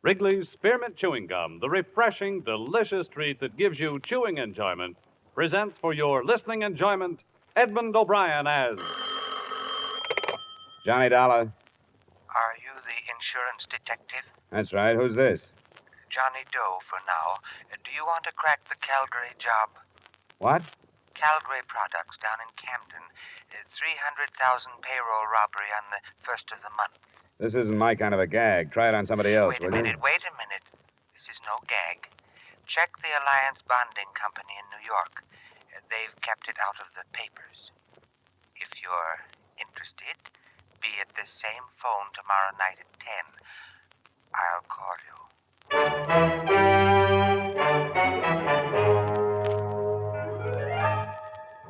Wrigley's Spearmint Chewing Gum, the refreshing, delicious treat that gives you chewing enjoyment, presents for your listening enjoyment Edmund O'Brien as Johnny Dollar. Are you the insurance detective? That's right. Who's this? Johnny Doe for now. Do you want to crack the Calgary job? What? Calgary Products down in Camden. 300,000 payroll robbery on the first of the month. This isn't my kind of a gag. Try it on somebody else, Wait a minute. This is no gag. Check the Alliance Bonding Company in New York. They've kept it out of the papers. If you're interested, be at the same phone tomorrow night at 10. I'll call you.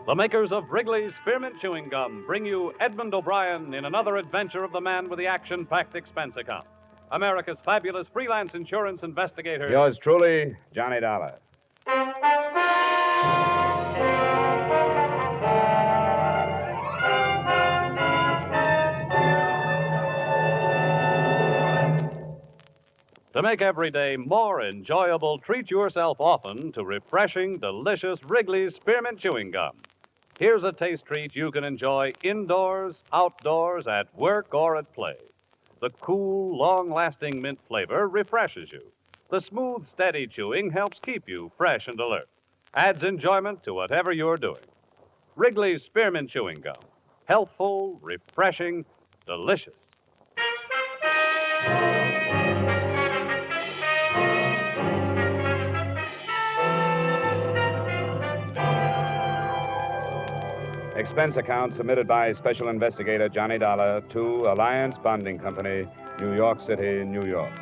the makers of Wrigley's Spearmint Chewing Gum bring you Edmund O'Brien in another adventure of the man with the action-packed expense account. America's fabulous freelance insurance investigator. Yours truly, Johnny Dollar. To make every day more enjoyable, treat yourself often to refreshing, delicious Wrigley's Spearmint Chewing Gum. Here's a taste treat you can enjoy indoors, outdoors, at work, or at play. The cool, long-lasting mint flavor refreshes you. The smooth, steady chewing helps keep you fresh and alert. Adds enjoyment to whatever you're doing. Wrigley's Spearmint Chewing Gum. Healthful, refreshing, delicious. Expense account submitted by Special Investigator Johnny Dollar to Alliance Bonding Company, New York City, New York.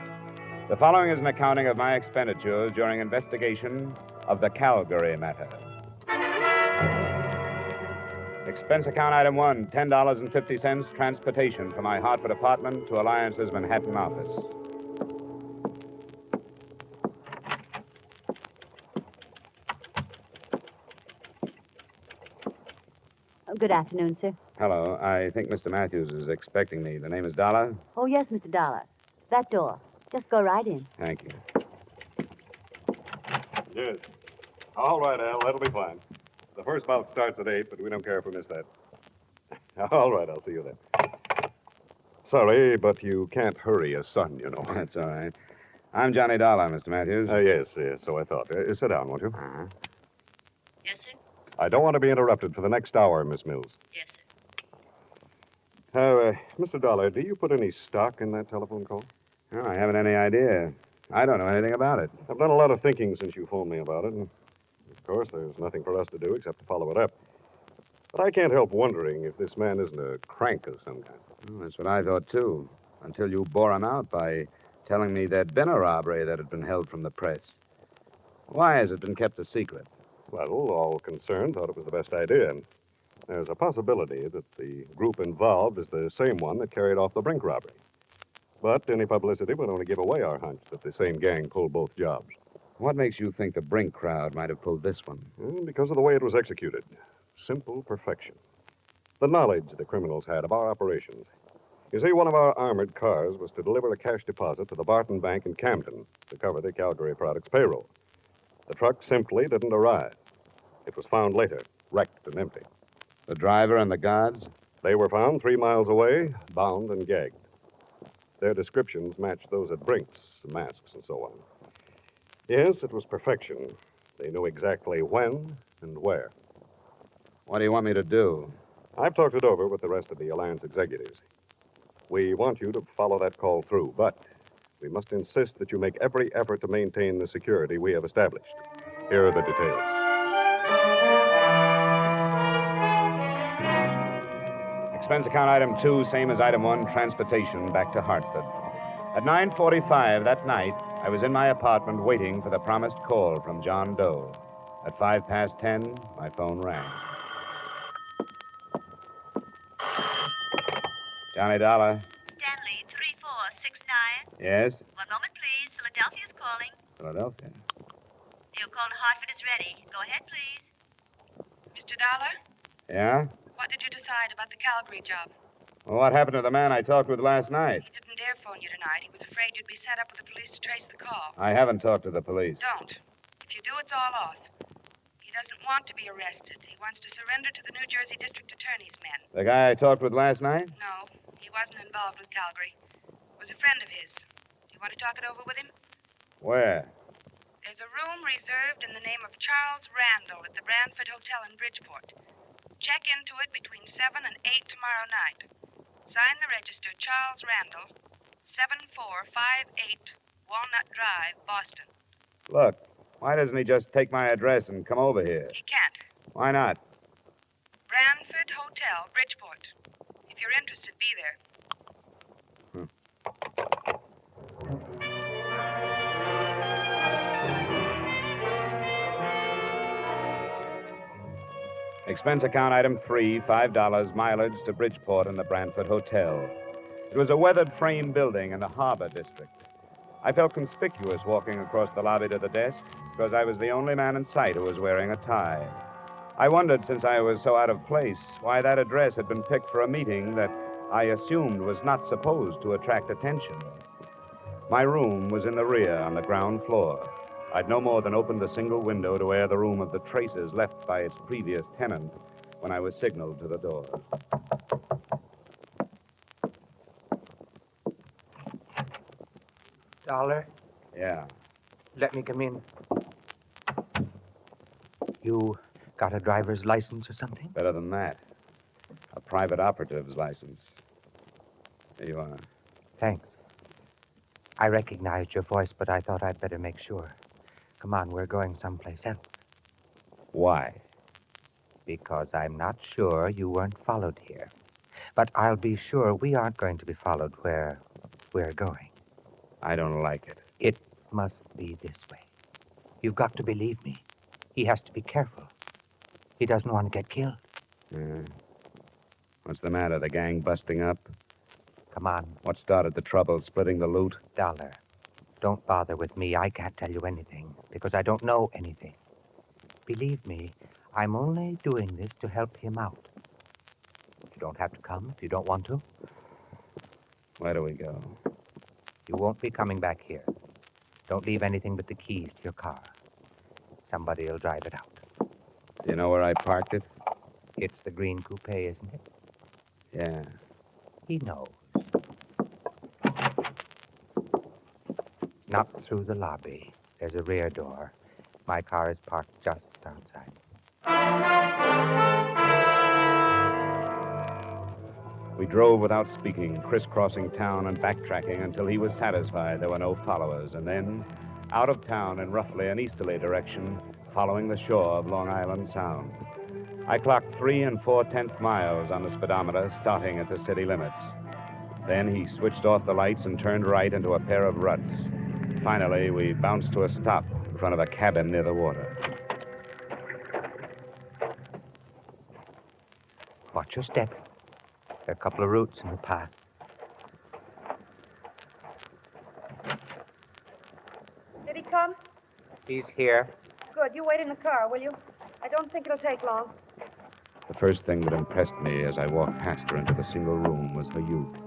The following is an accounting of my expenditures during investigation of the Calgary matter. Expense account item 1, $10.50 transportation from my Hartford apartment to Alliance's Manhattan office. Good afternoon, sir. Hello. I think Mr. Matthews is expecting me. The name is Dollar? Oh, yes, Mr. Dollar. That door. Just go right in. Thank you. Yes. All right, Al. That'll be fine. The first bout starts at 8, but we don't care if we miss that. All right, I'll see you then. Sorry, but you can't hurry a son, you know. That's all right. I'm Johnny Dollar, Mr. Matthews. Yes, so I thought. Sit down, won't you? Uh-huh. Yes, sir? I don't want to be interrupted for the next hour, Miss Mills. Yes, sir. Mr. Dollar, do you put any stock in that telephone call? Oh, I haven't any idea. I don't know anything about it. I've done a lot of thinking since you phoned me about it, and of course there's nothing for us to do except to follow it up. But I can't help wondering if this man isn't a crank of some kind. Oh, that's what I thought, too, until you bore him out by telling me there'd been a robbery that had been held from the press. Why has it been kept a secret? Well, all concerned thought it was the best idea, and there's a possibility that the group involved is the same one that carried off the Brink robbery. But any publicity would only give away our hunch that the same gang pulled both jobs. What makes you think the Brink crowd might have pulled this one? Because of the way it was executed. Simple perfection. The knowledge the criminals had of our operations. You see, one of our armored cars was to deliver a cash deposit to the Barton Bank in Camden to cover the Calgary Products payroll. The truck simply didn't arrive. It was found later, wrecked and empty. The driver and the guards? They were found 3 miles away, bound and gagged. Their descriptions matched those at Brink's, masks and so on. Yes, it was perfection. They knew exactly when and where. What do you want me to do? I've talked it over with the rest of the Alliance executives. We want you to follow that call through, but we must insist that you make every effort to maintain the security we have established. Here are the details. Expense account item 2, same as item 1, transportation back to Hartford. At 9:45 that night, I was in my apartment waiting for the promised call from John Doe. At 10:05, my phone rang. Johnny Dollar. Stanley, 3469. Yes? 1 moment, please. Philadelphia's calling. Philadelphia. Your call to Hartford is ready. Go ahead, please. Mr. Dollar, Yeah? what did you decide about the Calgary job? Well, what happened to the man I talked with last night? He didn't dare phone you tonight. He was afraid you'd be set up with the police to trace the call. I haven't talked to the police. Don't. If you do, it's all off. He doesn't want to be arrested. He wants to surrender to the New Jersey District Attorney's men. The guy I talked with last night? No, he wasn't involved with Calgary. It was a friend of his. Do you want to talk it over with him? Where? There's a room reserved in the name of Charles Randall at the Brantford Hotel in Bridgeport. Check into it between 7 and 8 tomorrow night. Sign the register, Charles Randall, 7458 Walnut Drive, Boston. Look, why doesn't he just take my address and come over here? He can't. Why not? Brantford Hotel, Bridgeport. If you're interested, be there. Expense account item 3, $5, mileage to Bridgeport and the Brantford Hotel. It was a weathered frame building in the Harbor District. I felt conspicuous walking across the lobby to the desk because I was the only man in sight who was wearing a tie. I wondered, since I was so out of place, why that address had been picked for a meeting that I assumed was not supposed to attract attention. My room was in the rear on the ground floor. I'd no more than opened a single window to air the room of the traces left by its previous tenant when I was signaled to the door. Dollar, Yeah. let me come in. You got a driver's license or something? Better than that. A private operative's license. Here you are. Thanks. I recognized your voice, but I thought I'd better make sure. Come on, we're going someplace else. Why? Because I'm not sure you weren't followed here. But I'll be sure we aren't going to be followed where we're going. I don't like it. It must be this way. You've got to believe me. He has to be careful. He doesn't want to get killed. What's the matter? The gang busting up? Come on, What started the trouble? Splitting the loot? Dollar. Don't bother with me. I can't tell you anything because I don't know anything. Believe me, I'm only doing this to help him out. You don't have to come if you don't want to. Where do we go? You won't be coming back here. Don't leave anything but the keys to your car. Somebody will drive it out. Do you know where I parked it? It's the green coupe, isn't it? Yeah. He knows. Not through the lobby. There's a rear door. My car is parked just outside. We drove without speaking, crisscrossing town and backtracking until he was satisfied there were no followers, and then out of town in roughly an easterly direction, following the shore of Long Island Sound. I clocked 3 4/10 miles on the speedometer, starting at the city limits. Then he switched off the lights and turned right into a pair of ruts. Finally, we bounced to a stop in front of a cabin near the water. Watch your step. There are a couple of roots in the path. Did he come? He's here. Good. You wait in the car, will you? I don't think it'll take long. The first thing that impressed me as I walked past her into the single room was her youth.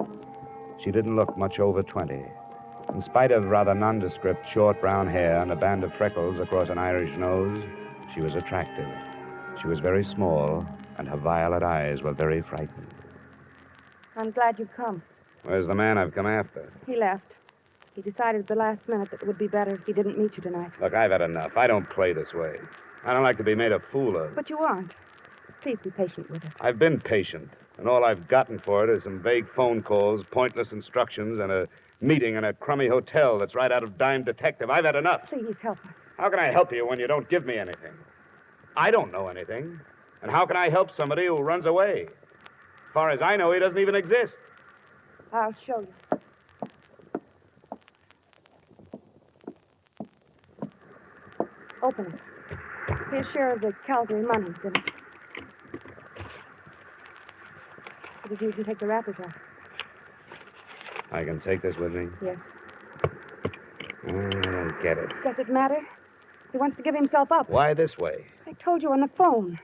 She didn't look much over 20. In spite of rather nondescript short brown hair and a band of freckles across an Irish nose, she was attractive. She was very small, and her violet eyes were very frightened. I'm glad you've come. Where's the man I've come after? He left. He decided at the last minute that it would be better if he didn't meet you tonight. Look, I've had enough. I don't play this way. I don't like to be made a fool of. But you aren't. Please be patient with us. I've been patient, and all I've gotten for it is some vague phone calls, pointless instructions, and a meeting in a crummy hotel that's right out of Dime Detective. I've had enough. Please help us. How can I help you when you don't give me anything? I don't know anything. And how can I help somebody who runs away? As far as I know, he doesn't even exist. I'll show you. Open it. His share of the Calgary money's in it. But if you can take the wrappers off. I can take this with me? Yes. I don't get it. Does it matter? He wants to give himself up. Why this way? I told you on the phone.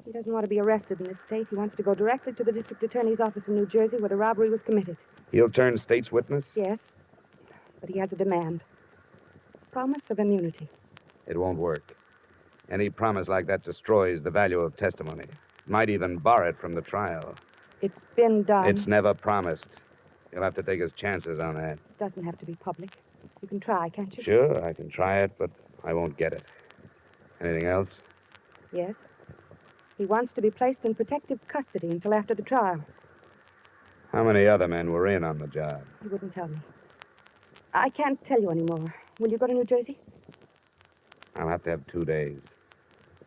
He doesn't want to be arrested in this state. He wants to go directly to the district attorney's office in New Jersey where the robbery was committed. He'll turn state's witness? Yes, but he has a demand. Promise of immunity. It won't work. Any promise like that destroys the value of testimony. Might even bar it from the trial. It's been done. It's never promised. You'll have to take his chances on that. It doesn't have to be public. You can try, can't you? Sure, I can try it, but I won't get it. Anything else? Yes. He wants to be placed in protective custody until after the trial. How many other men were in on the job? He wouldn't tell me. I can't tell you anymore. Will you go to New Jersey? I'll have to have 2 days.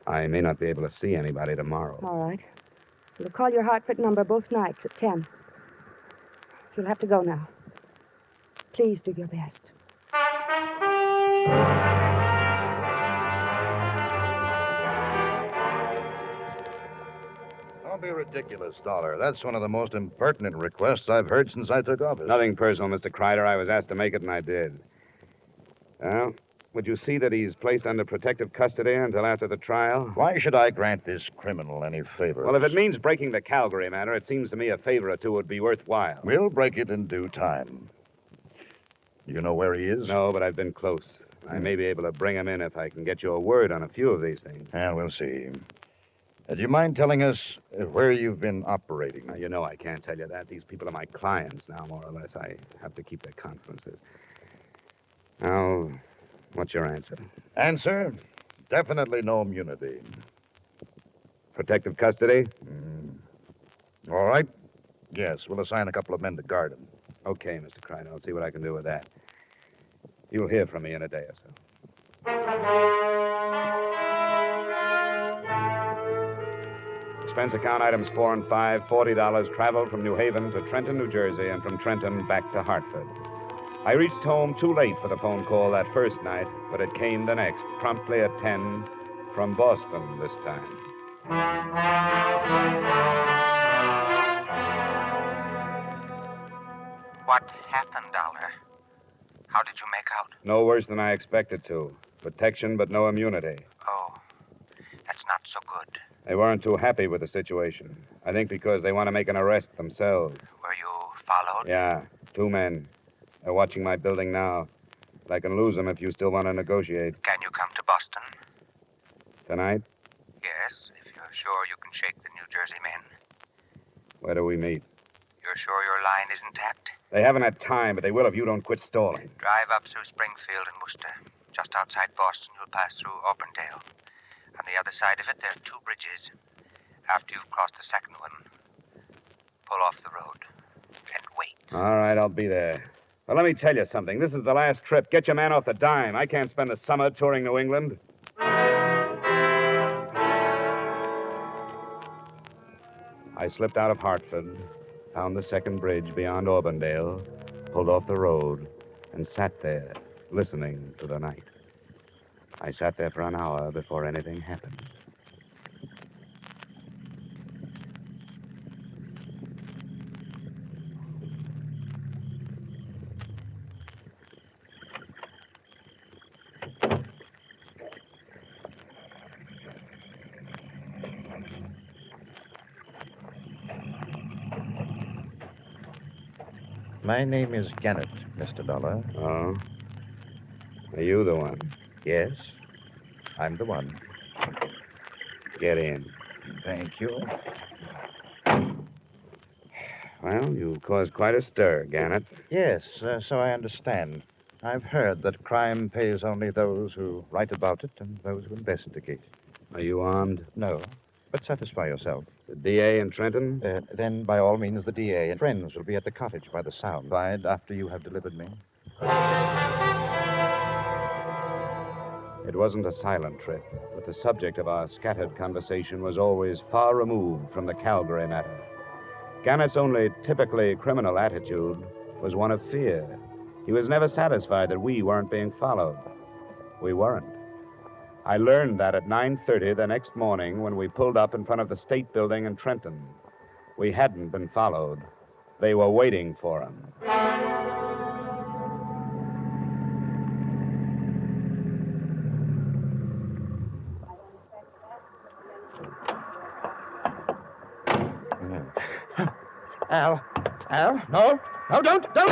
I may not be able to see anybody tomorrow. All right. You'll call your Hartford number both nights at 10. You'll have to go now. Please do your best. Don't be ridiculous, Dollar. That's one of the most impertinent requests I've heard since I took office. Nothing personal, Mr. Kreider. I was asked to make it, and I did. Well, would you see that he's placed under protective custody until after the trial? Why should I grant this criminal any favors? Well, if it means breaking the Calgary matter, it seems to me a favor or two would be worthwhile. We'll break it in due time. You know where he is? No, but I've been close. I may be able to bring him in if I can get you a word on a few of these things. Yeah, we'll see. Do you mind telling us where you've been operating? Now, you know I can't tell you that. These people are my clients now, more or less. I have to keep their confidences. Now, what's your answer? Answer? Definitely no immunity. Protective custody? All right. Yes, we'll assign a couple of men to guard him. Okay, Mr. Kreider. I'll see what I can do with that. You'll hear from me in a day or so. Expense account items 4 and 5, $40 traveled from New Haven to Trenton, New Jersey, and from Trenton back to Hartford. I reached home too late for the phone call that first night, but it came the next, promptly at 10, from Boston this time. What happened, Dollar? How did you make out? No worse than I expected to. Protection, but no immunity. Oh, that's not so good. They weren't too happy with the situation. I think because they want to make an arrest themselves. Were you followed? Yeah, 2 men. They're watching my building now. But I can lose them if you still want to negotiate. Can you come to Boston? Tonight? Yes, if you're sure you can shake the New Jersey men. Where do we meet? You're sure your line isn't tapped? They haven't had time, but they will if you don't quit stalling. Drive up through Springfield and Worcester. Just outside Boston, you'll pass through Auburndale. On the other side of it, there are 2 bridges. After you've crossed the second one, pull off the road and wait. All right, I'll be there. Well, let me tell you something. This is the last trip. Get your man off the dime. I can't spend the summer touring New England. I slipped out of Hartford, found the second bridge beyond Auburndale, pulled off the road, and sat there, listening to the night. I sat there for an hour before anything happened. My name is Gannett, Mr. Dollar. Oh? Are you the one? Yes, I'm the one. Get in. Thank you. Well, you caused quite a stir, Gannett. Yes, so I understand. I've heard that crime pays only those who write about it and those who investigate. Are you armed? No, but satisfy yourself. The DA in Trenton? Then, by all means, the DA and friends will be at the cottage by the sound side after you have delivered me. It wasn't a silent trip, but the subject of our scattered conversation was always far removed from the Calgary matter. Gannett's only typically criminal attitude was one of fear. He was never satisfied that we weren't being followed. We weren't. I learned that at 9:30 the next morning when we pulled up in front of the State Building in Trenton. We hadn't been followed. They were waiting for him. Al, no, don't. Al!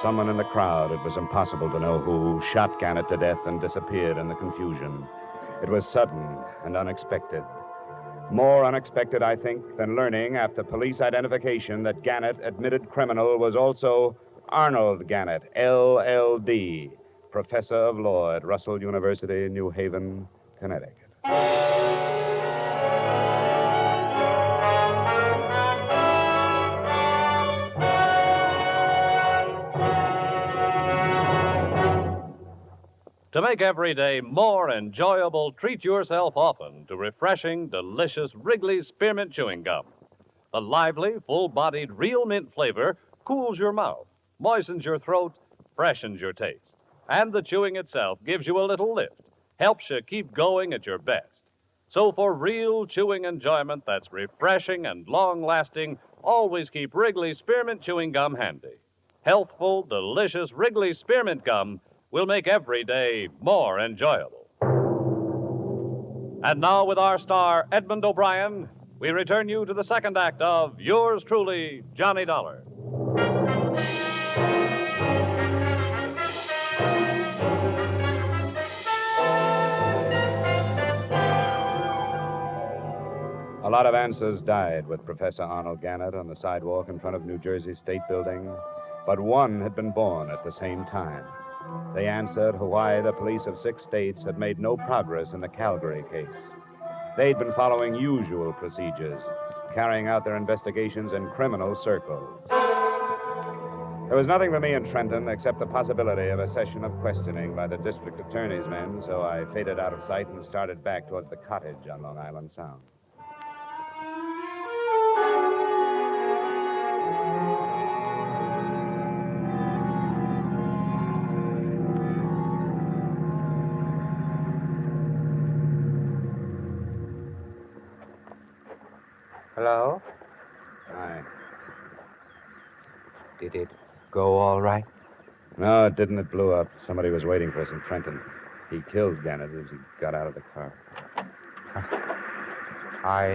Someone in the crowd, it was impossible to know who, shot Gannett to death and disappeared in the confusion. It was sudden and unexpected. More unexpected, I think, than learning after police identification that Gannett, admitted criminal, was also Arnold Gannett, LL.D., professor of law at Russell University, New Haven, Connecticut. To make every day more enjoyable, treat yourself often to refreshing, delicious Wrigley's Spearmint Chewing Gum. The lively, full-bodied, real mint flavor cools your mouth, moistens your throat, freshens your taste. And the chewing itself gives you a little lift, helps you keep going at your best. So for real chewing enjoyment that's refreshing and long-lasting, always keep Wrigley's Spearmint Chewing Gum handy. Healthful, delicious Wrigley's Spearmint Gum will make every day more enjoyable. And now, with our star, Edmund O'Brien, we return you to the second act of Yours Truly, Johnny Dollar. A lot of answers died with Professor Arnold Gannett on the sidewalk in front of New Jersey State Building, but one had been born at the same time. They answered why the police of 6 states had made no progress in the Calgary case. They'd been following usual procedures, carrying out their investigations in criminal circles. There was nothing for me in Trenton except the possibility of a session of questioning by the district attorney's men, so I faded out of sight and started back towards the cottage on Long Island Sound. Hello? Hi. Did it go all right? No, it didn't. It blew up. Somebody was waiting for us in Trenton. He killed Gannett as he got out of the car. I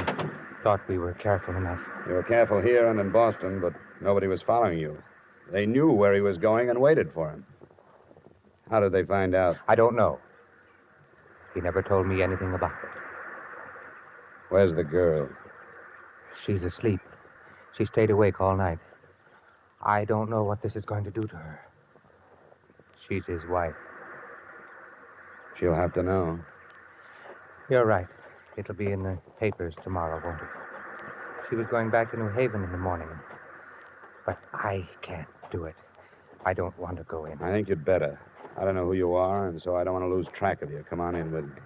thought we were careful enough. You were careful here and in Boston, but nobody was following you. They knew where he was going and waited for him. How did they find out? I don't know. He never told me anything about it. Where's the girl? She's asleep. She stayed awake all night. I don't know what this is going to do to her. She's his wife. She'll have to know. You're right. It'll be in the papers tomorrow, won't it? She was going back to New Haven in the morning. But I can't do it. I don't want to go in. I think you'd better. I don't know who you are, and so I don't want to lose track of you. Come on in with me.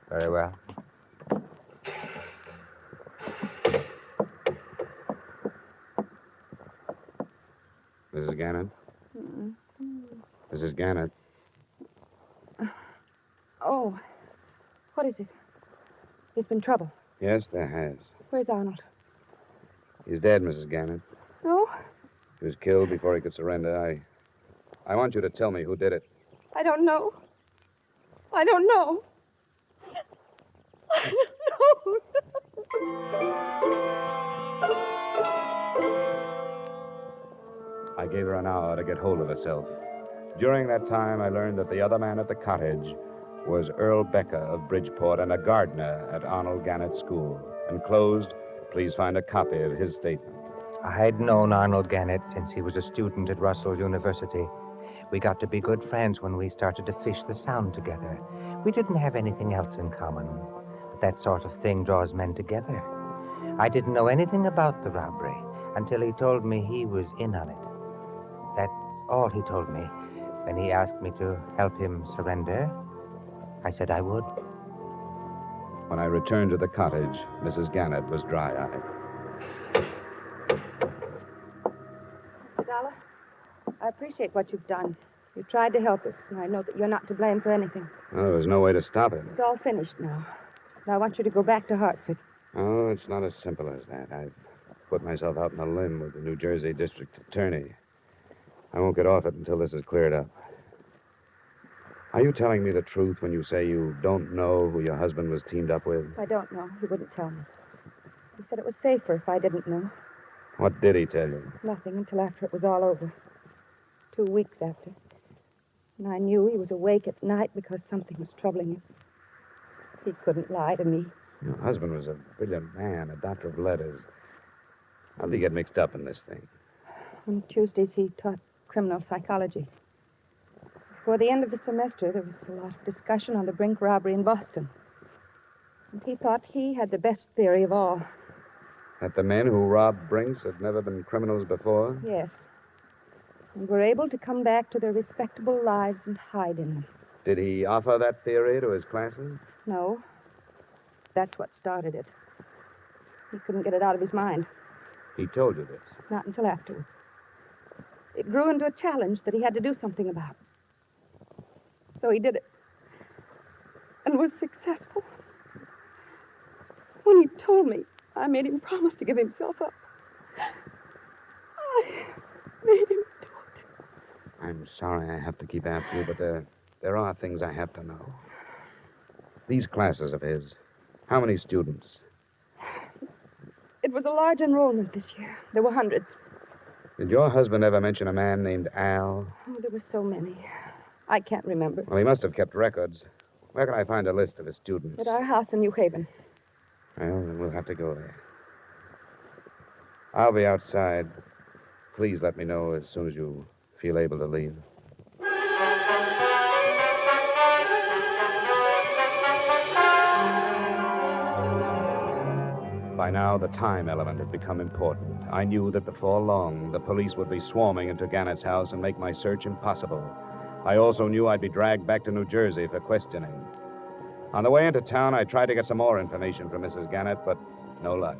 Very well. Mrs. Gannett? Mrs. Gannett? Oh, what is it? There's been trouble. Yes, there has. Where's Arnold? He's dead, Mrs. Gannett. No, He was killed before he could surrender. I want you to tell me who did it. I don't know. I don't know. I don't I gave her an hour to get hold of herself. During that time, I learned that the other man at the cottage was Earl Becker of Bridgeport and a gardener at Arnold Gannett's school. Enclosed, please find a copy of his statement. I'd known Arnold Gannett since he was a student at Russell University. We got to be good friends when we started to fish the Sound together. We didn't have anything else in common. But that sort of thing draws men together. I didn't know anything about the robbery until he told me he was in on it. That's all he told me. When he asked me to help him surrender, I said I would. When I returned to the cottage, Mrs. Gannett was dry-eyed. Mr. Dollar, I appreciate what you've done. You tried to help us, and I know that you're not to blame for anything. Oh, there was no way to stop it. It's all finished now. And I want you to go back to Hartford. Oh, it's not as simple as that. I've put myself out on a limb with the New Jersey district attorney. I won't get off it until this is cleared up. Are you telling me the truth when you say you don't know who your husband was teamed up with? I don't know. He wouldn't tell me. He said it was safer if I didn't know. What did he tell you? Nothing until after it was all over. 2 weeks after. And I knew he was awake at night because something was troubling him. He couldn't lie to me. Your husband was a brilliant man, a doctor of letters. How did he get mixed up in this thing? On Tuesdays, he taught criminal psychology. Before the end of the semester, there was a lot of discussion on the Brink robbery in Boston. And he thought he had the best theory of all. That the men who robbed Brinks had never been criminals before? Yes. And were able to come back to their respectable lives and hide in them. Did he offer that theory to his classes? No. That's what started it. He couldn't get it out of his mind. He told you this? Not until afterwards. It grew into a challenge that he had to do something about. So he did it. And was successful. When he told me, I made him promise to give himself up. I made him do it. I'm sorry I have to keep after you, but there are things I have to know. These classes of his, how many students? It was a large enrollment this year. There were hundreds. Did your husband ever mention a man named Al? Oh, there were so many. I can't remember. Well, he must have kept records. Where can I find a list of his students? At our house in New Haven. Well, then we'll have to go there. I'll be outside. Please let me know as soon as you feel able to leave. By now, the time element had become important. I knew that before long, the police would be swarming into Gannett's house and make my search impossible. I also knew I'd be dragged back to New Jersey for questioning. On the way into town, I tried to get some more information from Mrs. Gannett, but no luck.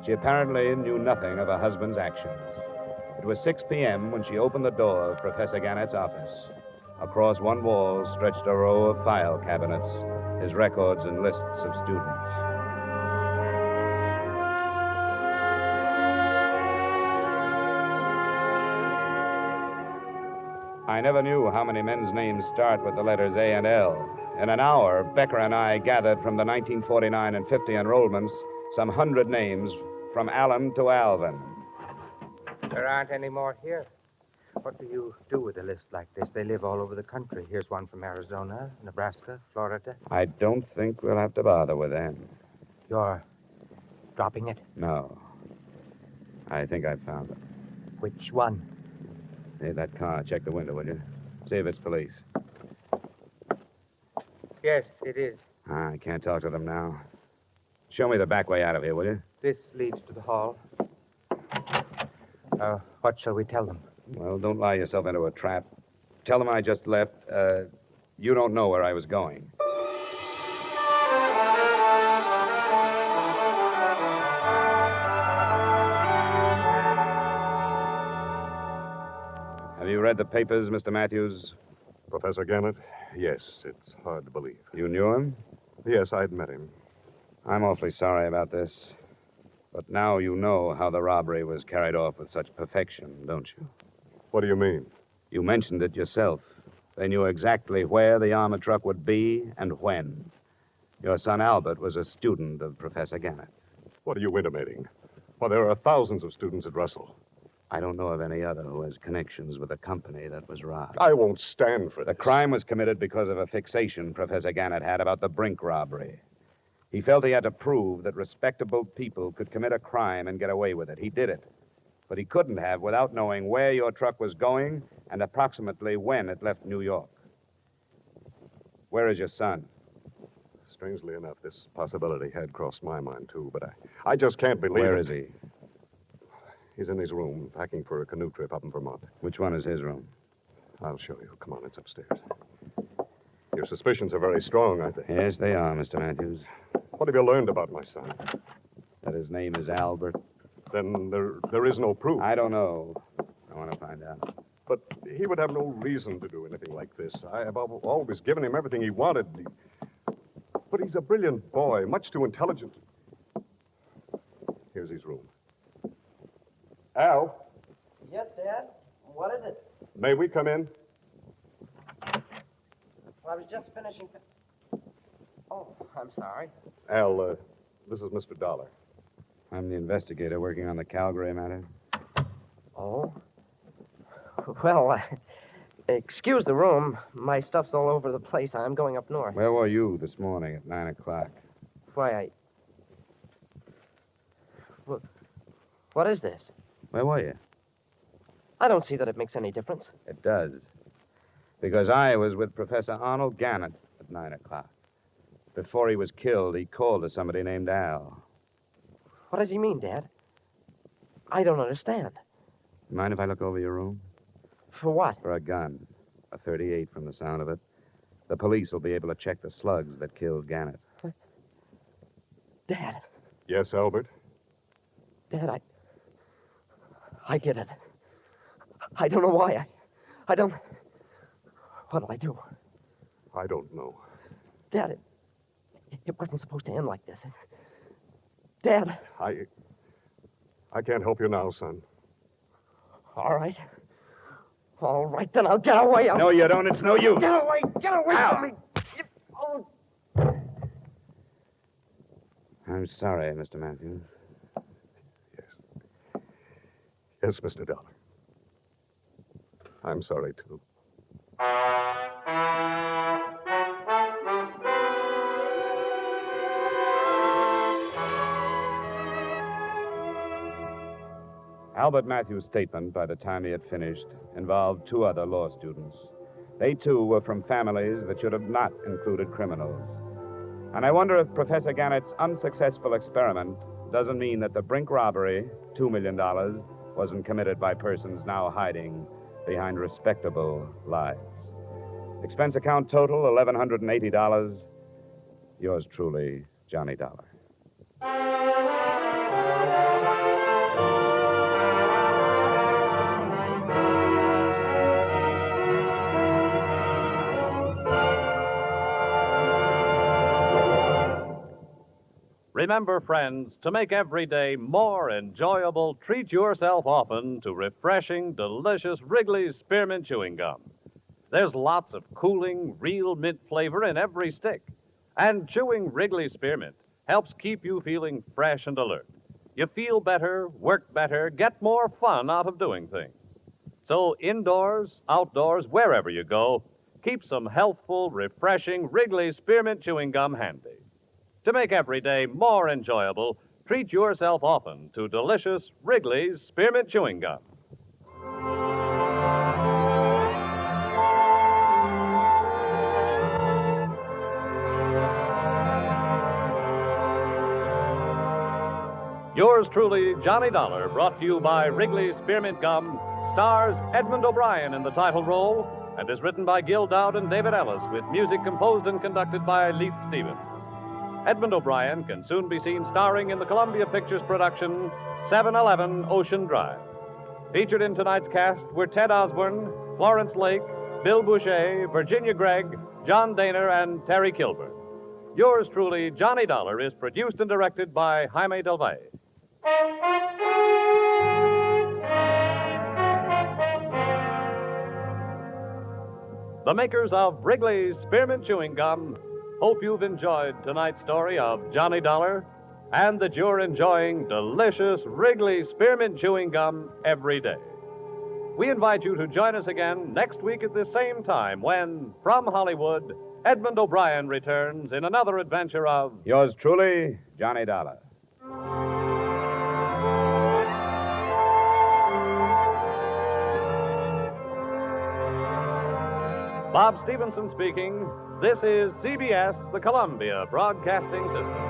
She apparently knew nothing of her husband's actions. It was 6 p.m. when she opened the door of Professor Gannett's office. Across one wall stretched a row of file cabinets, his records and lists of students. I never knew how many men's names start with the letters A and L. In an hour, Becker and I gathered from the 1949 and 50 enrollments some 100 names from Allen to Alvin. There aren't any more here. What do you do with a list like this? They live all over the country. Here's one from Arizona, Nebraska, Florida. I don't think we'll have to bother with them. You're dropping it? No. I think I found it. Which one? Hey, that car. Check the window, will you? See if it's police. Yes, it is. I can't talk to them now. Show me the back way out of here, will you? This leads to the hall. What shall we tell them? Well, don't lie yourself into a trap. Tell them I just left. You don't know where I was going. Have you read the papers, Mr. Matthews? Professor Gannett? Yes, it's hard to believe. You knew him? Yes, I'd met him. I'm awfully sorry about this. But now you know how the robbery was carried off with such perfection, don't you? What do you mean? You mentioned it yourself. They knew exactly where the armored truck would be and when. Your son Albert was a student of Professor Gannett's. What are you intimating? Well, there are thousands of students at Russell. I don't know of any other who has connections with the company that was robbed. I won't stand for this. The crime was committed because of a fixation Professor Gannett had about the Brink robbery. He felt he had to prove that respectable people could commit a crime and get away with it. He did it. But he couldn't have without knowing where your truck was going and approximately when it left New York. Where is your son? Strangely enough, this possibility had crossed my mind, too, but I just can't believe Where it. is he? He's in his room, packing for a canoe trip up in Vermont. Which one is his room? I'll show you. Come on, it's upstairs. Your suspicions are very strong, aren't they? Yes, they are, Mr. Matthews. What have you learned about my son? That his name is Albert. Then there is no proof. I don't know. I want to find out. But he would have no reason to do anything like this. I have always given him everything he wanted. But he's a brilliant boy, much too intelligent. Here's his room. Al, Yes, Dad? What is it? may we come in? I was just finishing. Oh, I'm sorry. Al, this is Mr. Dollar. I'm the investigator working on the Calgary matter. Oh? Well, excuse the room. My stuff's all over the place. I'm going up north. Where were you this morning at 9 o'clock? Why, What is this? Where were you? I don't see that it makes any difference. It does. Because I was with Professor Arnold Gannett at 9 o'clock. Before he was killed, he called to somebody named Al. What does he mean, Dad? I don't understand. Mind if I look over your room? For what? For a gun. A .38 from the sound of it. The police will be able to check the slugs that killed Gannett. Dad. Yes, Albert? Dad, I did it. I don't know why. I don't... What'll I do? I don't know. Dad, it wasn't supposed to end like this. Dad. I can't help you now, son. All right. All right, then I'll get away. No, you don't. It's no use. Get away from me. Oh. I'm sorry, Mr. Matthews. Yes, Mr. Dollar. I'm sorry, too. Albert Matthews' statement, by the time he had finished, involved two other law students. They, too, were from families that should have not included criminals. And I wonder if Professor Gannett's unsuccessful experiment doesn't mean that the Brink robbery, $2 million, wasn't committed by persons now hiding behind respectable lies. Expense account total, $1,180. Yours truly, Johnny Dollar. Remember, friends, to make every day more enjoyable, treat yourself often to refreshing, delicious Wrigley's Spearmint Chewing Gum. There's lots of cooling, real mint flavor in every stick. And chewing Wrigley's Spearmint helps keep you feeling fresh and alert. You feel better, work better, get more fun out of doing things. So indoors, outdoors, wherever you go, keep some healthful, refreshing Wrigley's Spearmint Chewing Gum handy. To make every day more enjoyable, treat yourself often to delicious Wrigley's Spearmint Chewing Gum. Yours truly, Johnny Dollar, brought to you by Wrigley's Spearmint Gum, stars Edmund O'Brien in the title role, and is written by Gil Dowd and David Ellis, with music composed and conducted by Leith Stevens. Edmund O'Brien can soon be seen starring in the Columbia Pictures production 711 Ocean Drive. Featured in tonight's cast were Ted Osborne, Florence Lake, Bill Boucher, Virginia Gregg, John Daner, and Terry Kilburn. Yours truly, Johnny Dollar, is produced and directed by Jaime Del Valle. The makers of Wrigley's Spearmint Chewing Gum hope you've enjoyed tonight's story of Johnny Dollar and that you're enjoying delicious Wrigley's Spearmint Chewing Gum every day. We invite you to join us again next week at this same time when, from Hollywood, Edmund O'Brien returns in another adventure of Yours truly, Johnny Dollar. Bob Stevenson speaking. This is CBS, the Columbia Broadcasting System.